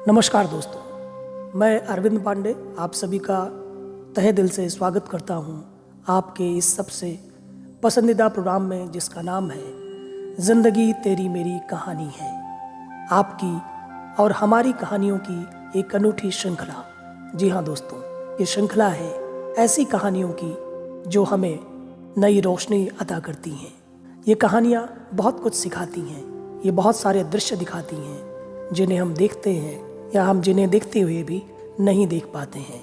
नमस्कार दोस्तों, मैं अरविंद पांडे आप सभी का तहे दिल से स्वागत करता हूं आपके इस सबसे पसंदीदा प्रोग्राम में जिसका नाम है ज़िंदगी तेरी मेरी कहानी है। आपकी और हमारी कहानियों की एक अनूठी श्रृंखला। जी हाँ दोस्तों, ये श्रृंखला है ऐसी कहानियों की जो हमें नई रोशनी अता करती हैं। ये कहानियाँ बहुत कुछ सिखाती हैं, ये बहुत सारे दृश्य दिखाती हैं जिन्हें हम देखते हैं या हम जिन्हें देखते हुए भी नहीं देख पाते हैं।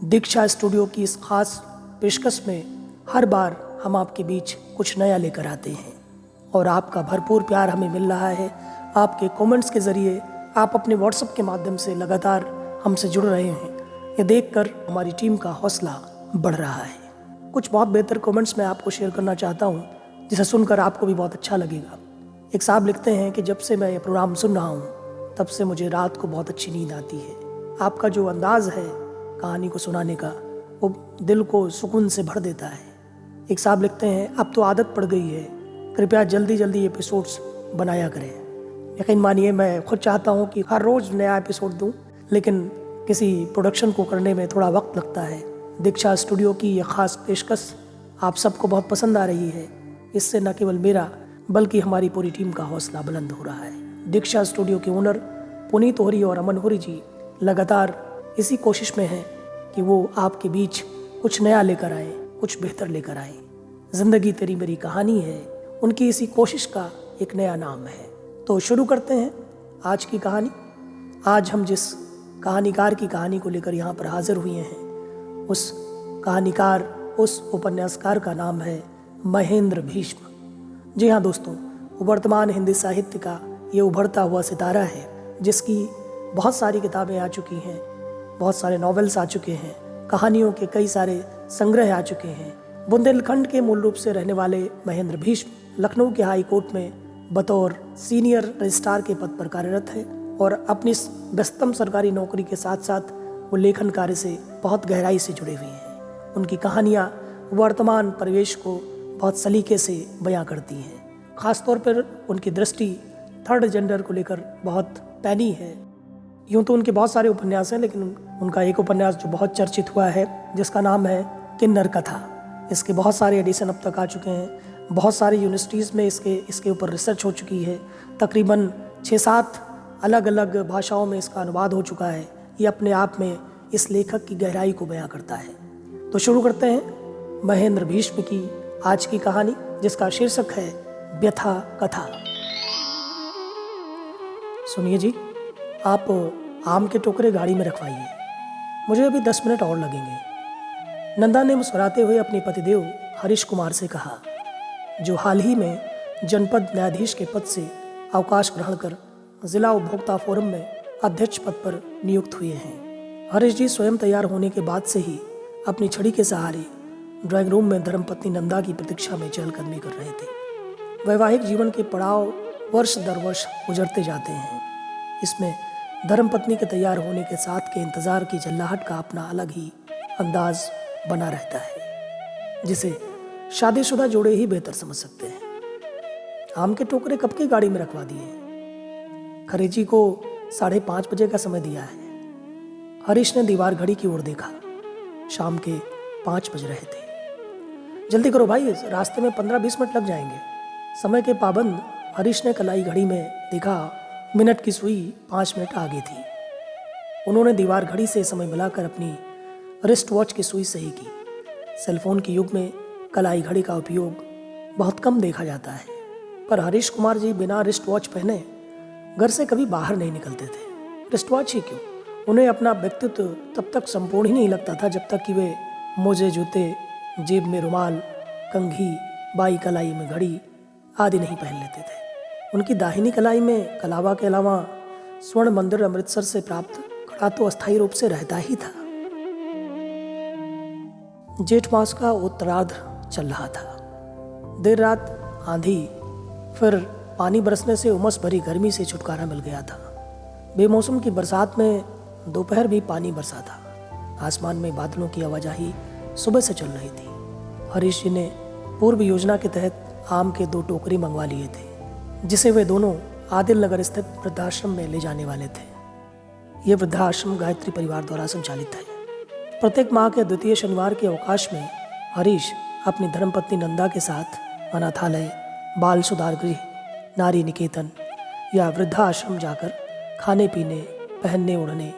दीक्षा स्टूडियो की इस खास पेशकश में हर बार हम आपके बीच कुछ नया लेकर आते हैं और आपका भरपूर प्यार हमें मिल रहा है। आपके कमेंट्स के ज़रिए आप अपने व्हाट्सएप के माध्यम से लगातार हमसे जुड़ रहे हैं। ये देखकर हमारी टीम का हौसला बढ़ रहा है। कुछ बहुत बेहतर कमेंट्स मैं आपको शेयर करना चाहता हूँ जिसे सुनकर आपको भी बहुत अच्छा लगेगा। एक साहब लिखते हैं कि जब से मैं ये प्रोग्राम सुन रहा हूँ तब से मुझे रात को बहुत अच्छी नींद आती है। आपका जो अंदाज़ है कहानी को सुनाने का वो दिल को सुकून से भर देता है। एक साहब लिखते हैं अब तो आदत पड़ गई है, कृपया जल्दी जल्दी एपिसोड्स बनाया करें। यकीन मानिए मैं खुद चाहता हूँ कि हर रोज़ नया एपिसोड दूँ, लेकिन किसी प्रोडक्शन को करने में थोड़ा वक्त लगता है। दीक्षा स्टूडियो की यह खास पेशकश आप सबको बहुत पसंद आ रही है। इससे न केवल मेरा बल्कि हमारी पूरी टीम का हौसला बुलंद हो रहा है। दीक्षा स्टूडियो के ओनर पुनीत होरी और अमन होरी जी लगातार इसी कोशिश में हैं कि वो आपके बीच कुछ नया लेकर आए, कुछ बेहतर लेकर आए। ज़िंदगी तेरी मेरी कहानी है, उनकी इसी कोशिश का एक नया नाम है। तो शुरू करते हैं आज की कहानी। आज हम जिस कहानीकार की कहानी को लेकर यहाँ पर हाजिर हुए हैं उस कहानीकार, उस उपन्यासकार का नाम है महेंद्र भीष्म। जी हाँ दोस्तों, वर्तमान हिंदी साहित्य का ये उभरता हुआ सितारा है जिसकी बहुत सारी किताबें आ चुकी हैं, बहुत सारे नॉवेल्स आ चुके हैं, कहानियों के कई सारे संग्रह आ चुके हैं। बुंदेलखंड के मूल रूप से रहने वाले महेंद्र भीष्म लखनऊ के हाई कोर्ट में बतौर सीनियर रजिस्ट्रार के पद पर कार्यरत है और अपनी व्यस्तम सरकारी नौकरी के साथ साथ वो लेखन कार्य से बहुत गहराई से जुड़े हुए हैं। उनकी कहानियाँ वर्तमान परिवेश को बहुत सलीके से बयां करती हैं। ख़ासतौर पर उनकी दृष्टि थर्ड जेंडर को लेकर बहुत पैनी है। यूँ तो उनके बहुत सारे उपन्यास हैं, लेकिन उनका एक उपन्यास जो बहुत चर्चित हुआ है जिसका नाम है किन्नर कथा, इसके बहुत सारे एडिशन अब तक आ चुके हैं। बहुत सारी यूनिवर्सिटीज़ में इसके ऊपर रिसर्च हो चुकी है। तकरीबन 6-7 अलग अलग भाषाओं में इसका अनुवाद हो चुका है। ये अपने आप में इस लेखक की गहराई को बयां करता है। तो शुरू करते हैं महेंद्र भीष्म की आज की कहानी जिसका शीर्षक है व्यथा कथा। सुनिए जी, आप आम के टोकरे गाड़ी में रखवाइए, मुझे अभी 10 मिनट और लगेंगे। नंदा ने मुस्कुराते हुए अपने पतिदेव हरीश कुमार से कहा, जो हाल ही में जनपद न्यायाधीश के पद से अवकाश ग्रहण कर जिला उपभोक्ता फोरम में अध्यक्ष पद पर नियुक्त हुए हैं। हरीश जी स्वयं तैयार होने के बाद से ही अपनी छड़ी के सहारे ड्राइंग रूम में धर्मपत्नी नंदा की प्रतीक्षा में चहलकदमी कर रहे थे। वैवाहिक जीवन के पड़ाव वर्ष दर वर्ष गुजरते जाते हैं। इसमें धर्मपत्नी के तैयार होने के साथ के इंतज़ार की झल्लाहट का अपना अलग ही अंदाज बना रहता है, जिसे शादीशुदा जोड़े ही बेहतर समझ सकते हैं। आम के टोकरे कब की गाड़ी में रखवा दिए? खरेजी को 5:30 बजे का समय दिया है। हरीश ने दीवार घड़ी की ओर देखा। शाम के 5 बज रहे थे। जल्दी करो भाई, रास्ते में 15-20 मिनट लग जाएंगे। समय के पाबंद हरीश ने कलाई घड़ी में देखा, मिनट की सुई 5 मिनट आगे थी। उन्होंने दीवार घड़ी से समय मिलाकर अपनी रिस्ट वॉच की सुई सही की। सेलफोन के युग में कलाई घड़ी का उपयोग बहुत कम देखा जाता है, पर हरीश कुमार जी बिना रिस्ट वॉच पहने घर से कभी बाहर नहीं निकलते थे। रिस्ट वॉच ही क्यों, उन्हें अपना व्यक्तित्व तब तक संपूर्ण ही नहीं लगता था जब तक कि वे मोजे, जूते, जेब में रुमाल, कंघी, बाई कलाई में घड़ी आदि नहीं पहन लेते थे। उनकी दाहिनी कलाई में कलावा के अलावा स्वर्ण मंदिर अमृतसर से प्राप्त कड़ा तो अस्थायी रूप से रहता ही था। जेठ मास का उत्तरार्ध चल रहा था। देर रात आंधी, फिर पानी बरसने से उमस भरी गर्मी से छुटकारा मिल गया था। बेमौसम की बरसात में दोपहर भी पानी बरसा था। आसमान में बादलों की आवाजाही सुबह से चल रही थी। हरीश जी ने पूर्व योजना के तहत आम के 2 टोकरी मंगवा लिए थे, जिसे वे दोनों आदिल नगर स्थित वृद्धाश्रम में ले जाने वाले थे। ये वृद्धाश्रम गायत्री परिवार द्वारा संचालित है। प्रत्येक माह के द्वितीय शनिवार के अवकाश में हरीश अपनी धर्मपत्नी नंदा के साथ अनाथालय, बाल सुधार गृह, नारी निकेतन या वृद्धाश्रम जाकर खाने पीने, पहनने ओढ़ने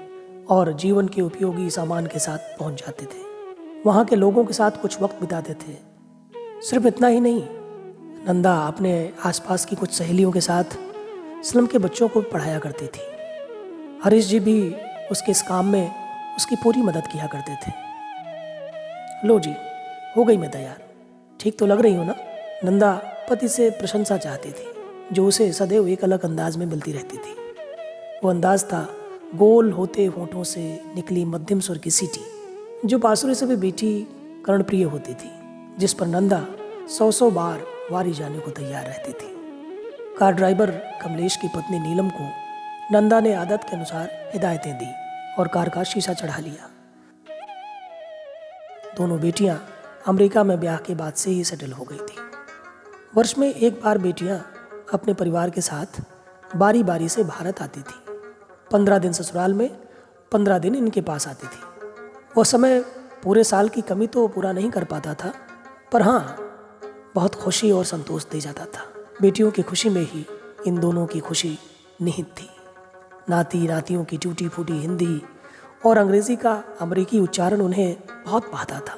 और जीवन के उपयोगी सामान के साथ पहुंच जाते थे। वहाँ के लोगों के साथ कुछ वक्त बिताते थे। सिर्फ इतना ही नहीं, नंदा अपने आसपास की कुछ सहेलियों के साथ स्लम के बच्चों को पढ़ाया करती थी। हरीश जी भी उसके इस काम में उसकी पूरी मदद किया करते थे। लो जी, हो गई मैं तैयार। ठीक तो लग रही हो ना? नंदा पति से प्रशंसा चाहती थी, जो उसे सदैव एक अलग अंदाज में मिलती रहती थी। वो अंदाज था गोल होते होठों से निकली मध्यम स्वर की सीटी, जो बांसुरी से भी मीठी कर्णप्रिय होती थी, जिस पर नंदा 100 बार वारी जाने को तैयार रहती थी। कार ड्राइवर कमलेश की पत्नी नीलम को नंदा ने आदत के अनुसार हिदायतें दी और कार का शीशा चढ़ा लिया। दोनों बेटियां अमेरिका में ब्याह के बाद से ही सेटल हो गई थी। वर्ष में एक बार बेटियां अपने परिवार के साथ बारी बारी से भारत आती थी। 15 दिन ससुराल में, 15 दिन इनके पास आती थी। वो समय पूरे साल की कमी तो पूरा नहीं कर पाता था, पर हाँ, बहुत खुशी और संतोष दे जाता था। बेटियों की खुशी में ही इन दोनों की खुशी निहित थी। नाती नातियों की टूटी फूटी हिंदी और अंग्रेजी का अमेरिकी उच्चारण उन्हें बहुत भाता था।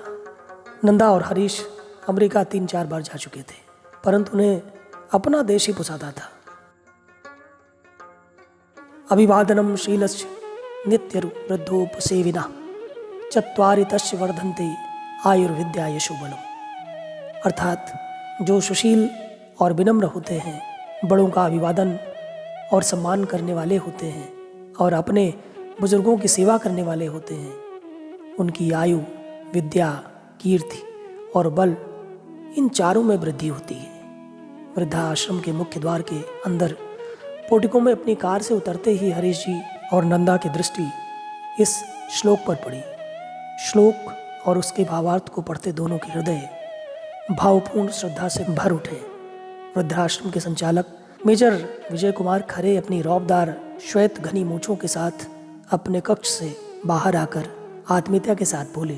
नंदा और हरीश अमेरिका 3-4 बार जा चुके थे, परंतु उन्हें अपना देश ही पुसाता था। अभिवादनम शीलस्य नित्यरु वृद्धोपसेविना चत्वारि तस्य वर्धन्ते आयुर्विद्या यशोबलम। अर्थात जो सुशील और विनम्र होते हैं, बड़ों का अभिवादन और सम्मान करने वाले होते हैं और अपने बुजुर्गों की सेवा करने वाले होते हैं, उनकी आयु, विद्या, कीर्ति और बल, इन चारों में वृद्धि होती है। वृद्धाश्रम के मुख्य द्वार के अंदर पोर्टिको में अपनी कार से उतरते ही हरीश जी और नंदा की दृष्टि इस श्लोक पर पड़ी। श्लोक और उसके भावार्थ को पढ़ते दोनों के हृदय भावपूर्ण श्रद्धा से भर उठे। वृद्धाश्रम के संचालक मेजर विजय कुमार खरे अपनी रौबदार श्वेत घनी मूंछों के साथ अपने कक्ष से बाहर आकर आत्मीयता के साथ बोले,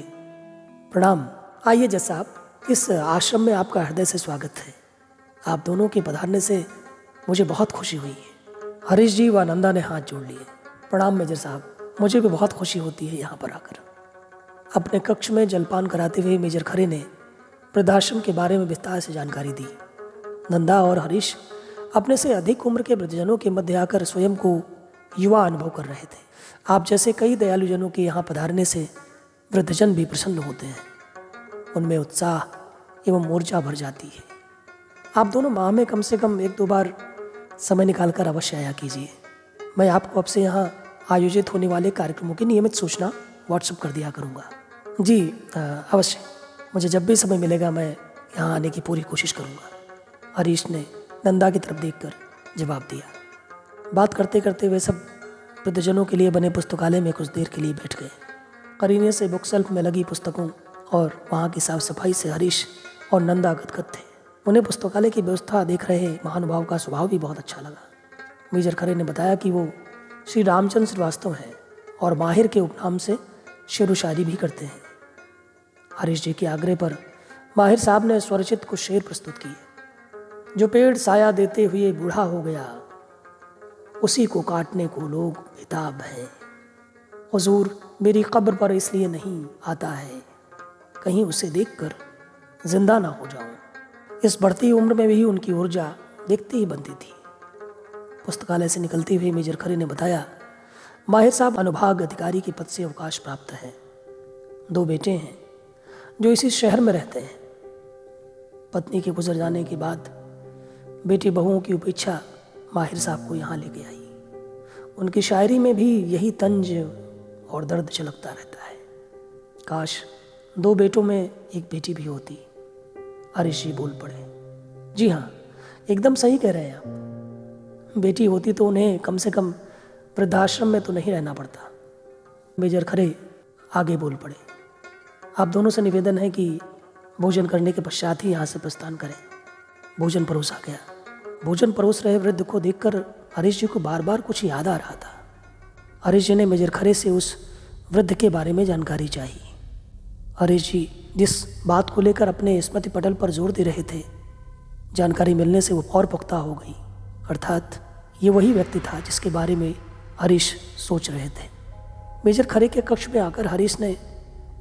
प्रणाम। आइए जज साहब, इस आश्रम में आपका हृदय से स्वागत है। आप दोनों के पधारने से मुझे बहुत खुशी हुई है। हरीश जी व नंदा ने हाथ जोड़ लिए। प्रणाम मेजर साहब, मुझे भी बहुत खुशी होती है यहाँ पर आकर। अपने कक्ष में जलपान कराते हुए मेजर खरे ने वृद्धाश्रम के बारे में विस्तार से जानकारी दी। नंदा और हरीश अपने से अधिक उम्र के वृद्धजनों के मध्य आकर स्वयं को युवा अनुभव कर रहे थे। आप जैसे कई दयालुजनों के यहाँ पधारने से वृद्धजन भी प्रसन्न होते हैं। उनमें उत्साह एवं ऊर्जा भर जाती है। आप दोनों माह में कम से कम 1-2 बार समय निकालकर अवश्य आया कीजिए। मैं आपको अब से यहाँ आयोजित होने वाले कार्यक्रमों की नियमित सूचना व्हाट्सएप कर दिया करूँगा। जी अवश्य, मुझे जब भी समय मिलेगा मैं यहाँ आने की पूरी कोशिश करूँगा, हरीश ने नंदा की तरफ देखकर जवाब दिया। बात करते करते वे सब वृद्धजनों के लिए बने पुस्तकालय में कुछ देर के लिए बैठ गए। करीने से बुक शेल्फ में लगी पुस्तकों और वहाँ की साफ सफाई से हरीश और नंदा गदगद थे। उन्हें पुस्तकालय की व्यवस्था देख रहे महानुभाव का स्वभाव भी बहुत अच्छा लगा। मेजर खरे ने बताया कि वो श्री रामचंद्र श्रीवास्तव हैं और माहिर के उपनाम से शेर व शायरी भी करते हैं। हरीश जी के आग्रह पर माहिर साहब ने स्वरचित कुछ शेर प्रस्तुत किए। जो पेड़ साया देते हुए बूढ़ा हो गया, उसी को काटने को लोग बेताब हैं। हुजूर मेरी कब्र पर इसलिए नहीं आता है, कहीं उसे देखकर जिंदा ना हो जाऊं। इस बढ़ती उम्र में भी उनकी ऊर्जा देखती ही बनती थी। पुस्तकालय से निकलते हुए मेजर खरे ने बताया, माहिर साहब अनुभाग अधिकारी के पद से अवकाश प्राप्त है। 2 बेटे हैं जो इसी शहर में रहते हैं। पत्नी के गुजर जाने के बाद बेटी बहुओं की उपेक्षा माहिर साहब को यहाँ लेके आई। उनकी शायरी में भी यही तंज और दर्द झलकता रहता है। काश 2 बेटों में एक बेटी भी होती। हरीश जी बोल पड़े। जी हाँ, एकदम सही कह रहे हैं आप। बेटी होती तो उन्हें कम से कम वृद्धाश्रम में तो नहीं रहना पड़ता। मेजर खरे आगे बोल पड़े। आप दोनों से निवेदन है कि भोजन करने के पश्चात ही यहाँ से प्रस्थान करें। भोजन परोसा गया। भोजन परोस रहे वृद्ध को देखकर हरीश जी को बार बार कुछ याद आ रहा था। हरीश जी ने मेजर खरे से उस वृद्ध के बारे में जानकारी चाहिए। हरीश जी जिस बात को लेकर अपने स्मृति पटल पर जोर दे रहे थे, जानकारी मिलने से वो और पुख्ता हो गई। अर्थात ये वही व्यक्ति था जिसके बारे में हरीश सोच रहे थे। मेजर खरे के कक्ष में आकर हरीश ने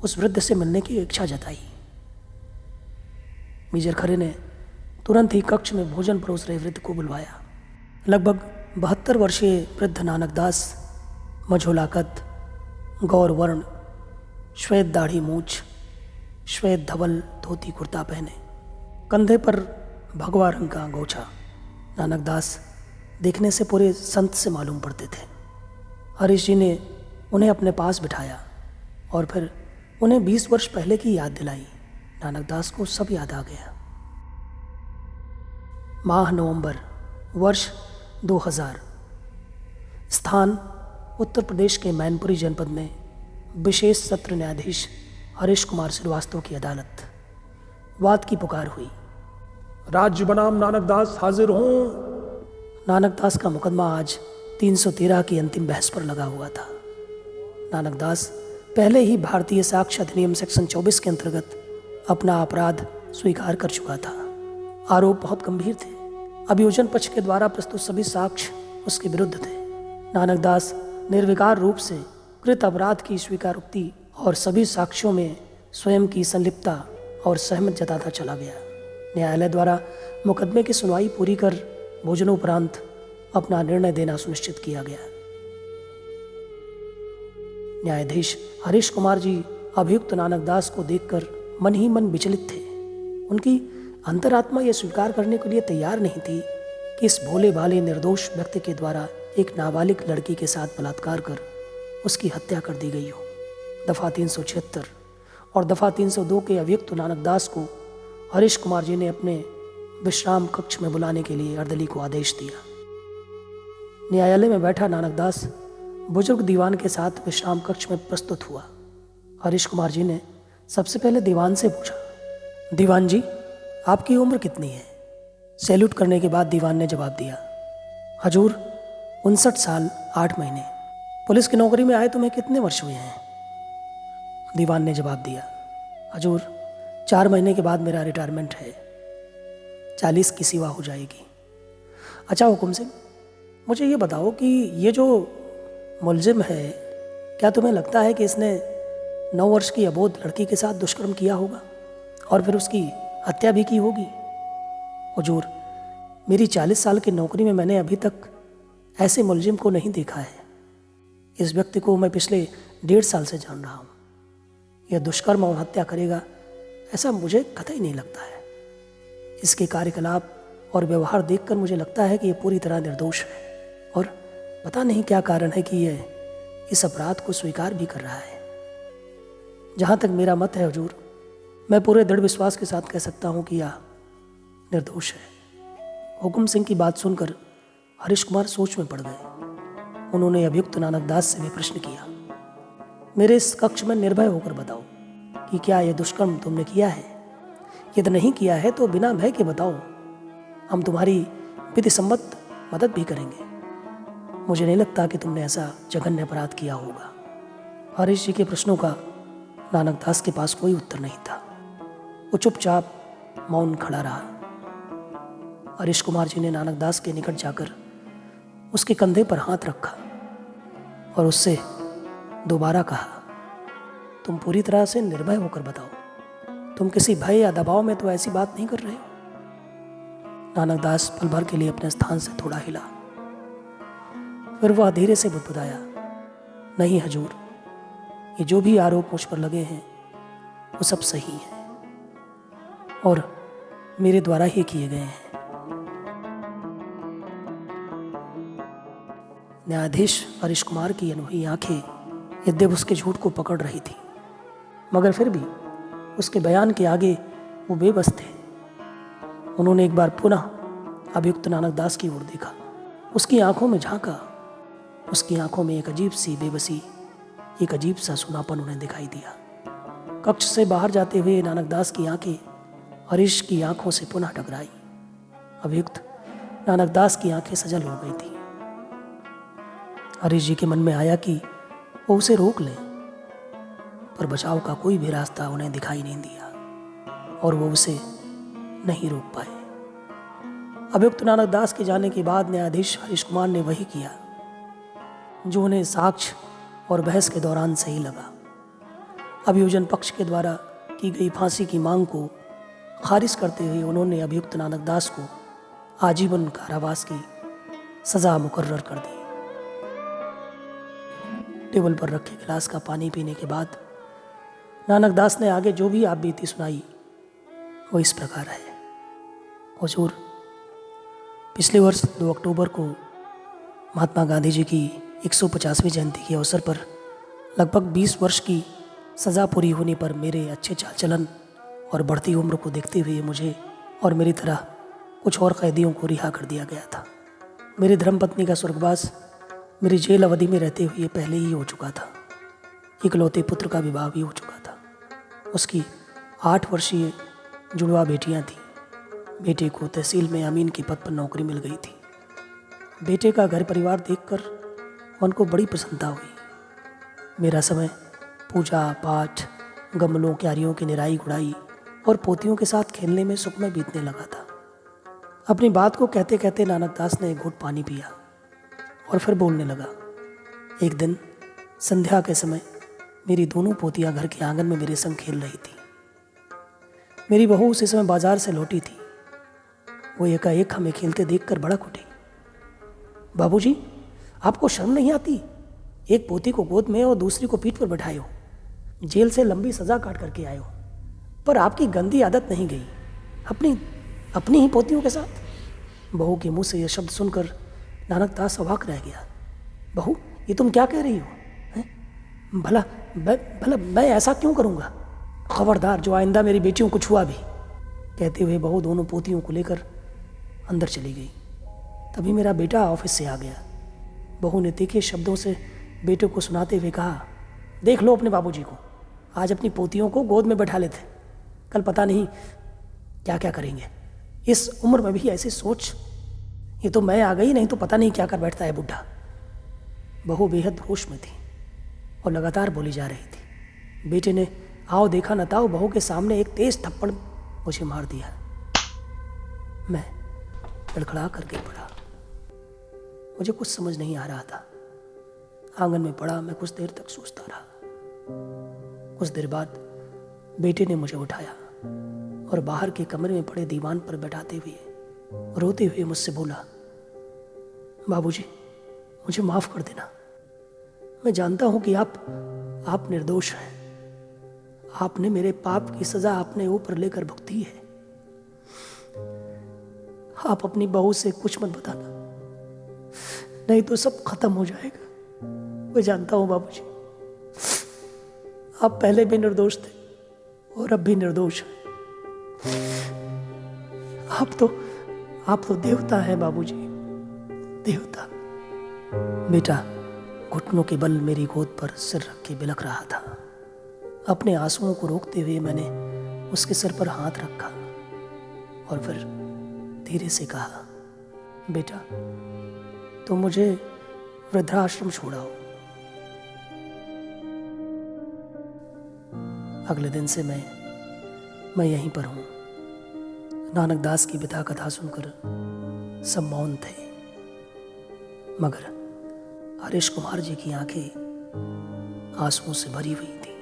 उस वृद्ध से मिलने की इच्छा जताई। मेजर खरे ने तुरंत ही कक्ष में भोजन परोस रहे वृद्ध को बुलवाया। लगभग 72 वर्षीय वृद्ध नानक दास मझोला कद, गौर वर्ण, श्वेत दाढ़ी मूछ, श्वेत धवल धोती कुर्ता पहने, कंधे पर भगवा रंग का गोछा। नानक दास देखने से पूरे संत से मालूम पड़ते थे। हरीश जी ने उन्हें अपने पास बिठाया और फिर उन्हें 20 वर्ष पहले की याद दिलाई। नानक दास को सब याद आ गया। माह नवंबर, वर्ष 2000, स्थान उत्तर प्रदेश के मैनपुरी जनपद में विशेष सत्र न्यायाधीश हरीश कुमार श्रीवास्तव की अदालत। वाद की पुकार हुई। राज्य बनाम नानक दास हाजिर हूँ। नानक दास का मुकदमा आज 313 की अंतिम बहस पर लगा हुआ था। नानक दास पहले ही भारतीय साक्ष्य अधिनियम सेक्शन 24 के अंतर्गत अपना अपराध स्वीकार कर चुका था। आरोप बहुत गंभीर थे। अभियोजन पक्ष के द्वारा प्रस्तुत सभी साक्ष्य उसके विरुद्ध थे। नानक दास निर्विकार रूप से कृत अपराध की स्वीकारोक्ति और सभी साक्ष्यों में स्वयं की संलिप्तता और सहमत जताता चला गया। न्यायालय द्वारा मुकदमे की सुनवाई पूरी कर भोजनोपरांत अपना निर्णय देना सुनिश्चित किया गया। न्यायाधीश हरीश कुमार जी अभियुक्त नानक दास को देखकर मन ही मन विचलित थे। उनकी अंतरात्मा यह स्वीकार करने के लिए तैयार नहीं थी कि इस भोले भाले निर्दोष व्यक्ति के द्वारा एक नाबालिग लड़की के साथ बलात्कार कर उसकी हत्या कर दी गई हो। दफा 376 और दफा 302 के अभियुक्त नानक दास को हरीश कुमार जी ने अपने विश्राम कक्ष में बुलाने के लिए अर्दली को आदेश दिया। न्यायालय में बैठा नानक दास बुजुर्ग दीवान के साथ विश्राम कक्ष में प्रस्तुत हुआ। हरीश कुमार जी ने सबसे पहले दीवान से पूछा, दीवान जी, आपकी उम्र कितनी है? सैल्यूट करने के बाद दीवान ने जवाब दिया, हजूर 59 साल 8 महीने। पुलिस की नौकरी में आए तुम्हें कितने वर्ष हुए हैं? दीवान ने जवाब दिया, हजूर 4 महीने के बाद मेरा रिटायरमेंट है, 40 की सेवा हो जाएगी। अच्छा हुकुम सिंह, मुझे ये बताओ कि ये जो मुलजिम है, क्या तुम्हें लगता है कि इसने 9 वर्ष की अबोध लड़की के साथ दुष्कर्म किया होगा और फिर उसकी हत्या भी की होगी? हुजूर, मेरी 40 साल की नौकरी में मैंने अभी तक ऐसे मुलजिम को नहीं देखा है। इस व्यक्ति को मैं पिछले 1.5 साल से जान रहा हूँ। यह दुष्कर्म और हत्या करेगा ऐसा मुझे कतई नहीं लगता है। इसके कार्यकलाप और व्यवहार देखकर मुझे लगता है कि यह पूरी तरह निर्दोष है और पता नहीं क्या कारण है कि यह इस अपराध को स्वीकार भी कर रहा है। जहाँ तक मेरा मत है हुजूर, मैं पूरे दृढ़ विश्वास के साथ कह सकता हूँ कि यह निर्दोष है। हुकुम सिंह की बात सुनकर हरीश कुमार सोच में पड़ गए। उन्होंने अभियुक्त नानक दास से भी प्रश्न किया, मेरे इस कक्ष में निर्भय होकर बताओ कि क्या यह दुष्कर्म तुमने किया है? यदि नहीं किया है तो बिना भय के बताओ, हम तुम्हारी विधि सम्मत मदद भी करेंगे। मुझे नहीं लगता कि तुमने ऐसा जघन्य अपराध किया होगा। हरीश जी के प्रश्नों का नानक दास के पास कोई उत्तर नहीं था। वो चुपचाप मौन खड़ा रहा। हरीश कुमार जी ने नानक दास के निकट जाकर उसके कंधे पर हाथ रखा और उससे दोबारा कहा, तुम पूरी तरह से निर्भय होकर बताओ, तुम किसी भय या दबाव में तो ऐसी बात नहीं कर रहे हो? नानक दास पल भर के लिए अपने स्थान से थोड़ा हिला, फिर वह धीरे से बुदबुदाया, नहीं हजूर, ये जो भी आरोप मुझ पर लगे हैं वो सब सही है और मेरे द्वारा ही किए गए हैं। न्यायाधीश हरीश कुमार की अनोही आंखें यद्यप उसके झूठ को पकड़ रही थी, मगर फिर भी उसके बयान के आगे वो बेबस थे। उन्होंने एक बार पुनः अभियुक्त नानक दास की ओर देखा, उसकी आंखों में झांका। उसकी आंखों में एक अजीब सी बेबसी, एक अजीब सा सुनापन उन्हें दिखाई दिया। कक्ष से बाहर जाते हुए नानक दास की आंखें हरीश की आंखों से पुनः टकराई। अभियुक्त नानक दास की आंखें सजल हो गई थी। हरीश जी के मन में आया कि वो उसे रोक लें, पर बचाव का कोई भी रास्ता उन्हें दिखाई नहीं दिया और वो उसे नहीं रोक पाए। अभियुक्त नानक दास के जाने के बाद न्यायाधीश हरीश कुमार ने वही किया जो उन्हें साक्ष्य और बहस के दौरान सही लगा। अभियोजन पक्ष के द्वारा की गई फांसी की मांग को खारिज करते हुए उन्होंने अभियुक्त नानक दास को आजीवन कारावास की सजा मुकर्रर कर दी। टेबल पर रखे गिलास का पानी पीने के बाद नानक दास ने आगे जो भी आप बीती सुनाई वो इस प्रकार है। हुजूर, पिछले वर्ष 2 अक्टूबर को महात्मा गांधी जी की 150वीं जयंती के अवसर पर लगभग 20 वर्ष की सज़ा पूरी होने पर मेरे अच्छे चाल चलन और बढ़ती उम्र को देखते हुए मुझे और मेरी तरह कुछ और कैदियों को रिहा कर दिया गया था। मेरी धर्मपत्नी का स्वर्गवास मेरी जेल अवधि में रहते हुए पहले ही हो चुका था। इकलौते पुत्र का विवाह भी हो चुका था। उसकी 8 वर्षीय जुड़वा बेटियां थीं। बेटे को तहसील में अमीन के पद पर नौकरी मिल गई थी। बेटे का घर परिवार देखकर उनको बड़ी प्रसन्नता हुई। मेरा समय पूजा पाठ, गमलों क्यारियों की निराई गुड़ाई और पोतियों के साथ खेलने में सुखमय बीतने लगा था। अपनी बात को कहते कहते नानक दास ने एक घूंट पानी पिया और फिर बोलने लगा। एक दिन संध्या के समय मेरी दोनों पोतियां घर के आंगन में मेरे संग खेल रही थी। मेरी बहू उसी समय बाजार से लौटी थी। वो एकाएक हमें खेलते देखकर भड़क उठी। बाबूजी, आपको शर्म नहीं आती? एक पोती को गोद में और दूसरी को पीठ पर बैठाए हो। जेल से लंबी सजा काट करके आए हो, पर आपकी गंदी आदत नहीं गई अपनी ही पोतियों के साथ। बहू के मुंह से यह शब्द सुनकर नानक दास अवाक रह गया। बहू, ये तुम क्या कह रही हो? हैं? भला मैं ऐसा क्यों करूँगा? खबरदार, जो आइंदा मेरी बेटियों को छुआ भी। कहते हुए बहू दोनों पोतियों को लेकर अंदर चली गई। तभी मेरा बेटा ऑफिस से आ गया। बहू ने तीखे शब्दों से बेटे को सुनाते हुए कहा, देख लो अपने बाबूजी को, आज अपनी पोतियों को गोद में बैठा लेते, कल पता नहीं क्या क्या करेंगे। इस उम्र में भी ऐसी सोच, ये तो मैं आ गई, नहीं तो पता नहीं क्या कर बैठता है बुढ़ा। बहू बेहद रोष में थी और लगातार बोली जा रही थी। बेटे ने आओ देखा न ताओ बहू के सामने एक तेज थप्पड़ मुझे मार दिया। मैं लड़खड़ा कर गिर पड़ा। मुझे कुछ समझ नहीं आ रहा था। आंगन में पड़ा मैं कुछ देर तक सोचता रहा। कुछ देर बाद बेटे ने मुझे उठाया और बाहर के कमरे में पड़े दीवान पर बैठाते हुए रोते हुए मुझसे बोला, बाबूजी, मुझे माफ कर देना। मैं जानता हूं कि आप निर्दोष हैं। आपने मेरे पाप की सजा अपने ऊपर लेकर भुगती है। आप अपनी बहू से कुछ मत बताना, नहीं तो सब खत्म हो जाएगा। मैं जानता हूं बाबूजी, आप पहले भी निर्दोष थे और अब भी निर्दोष हैं। आप तो देवता हैं बाबूजी, देवता। बेटा घुटनों के बल मेरी गोद पर सिर रख के बिलख रहा था। अपने आंसुओं को रोकते हुए मैंने उसके सिर पर हाथ रखा और फिर धीरे से कहा, बेटा तुम मुझे वृद्धाश्रम छोड़ाओ। अगले दिन से मैं यहीं पर हूँ। नानक दास की पिता कथा सुनकर सब मौन थे, मगर हरीश कुमार जी की आंखें आंसुओं से भरी हुई थी।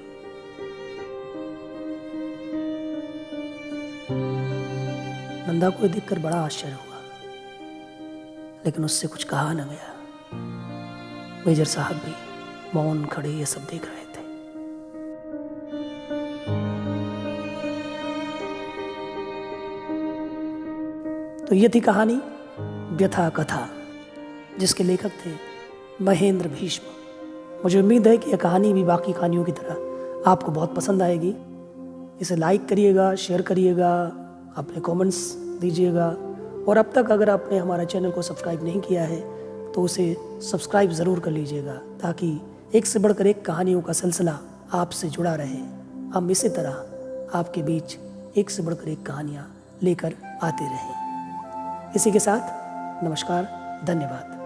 नंदा को देखकर बड़ा आश्चर्य हुआ, लेकिन उससे कुछ कहा न गया। मेजर साहब भी मौन खड़े ये सब देख रहे थे। तो ये थी कहानी व्यथा कथा, जिसके लेखक थे महेंद्र भीष्म। मुझे उम्मीद है कि यह कहानी भी बाकी कहानियों की तरह आपको बहुत पसंद आएगी। इसे लाइक करिएगा, शेयर करिएगा, अपने कमेंट्स दीजिएगा, और अब तक अगर आपने हमारा चैनल को सब्सक्राइब नहीं किया है तो उसे सब्सक्राइब ज़रूर कर लीजिएगा, ताकि एक से बढ़कर एक कहानियों का सिलसिला आपसे जुड़ा रहे। हम इसी तरह आपके बीच एक से बढ़कर एक कहानियाँ लेकर आते रहें। इसी के साथ नमस्कार, धन्यवाद।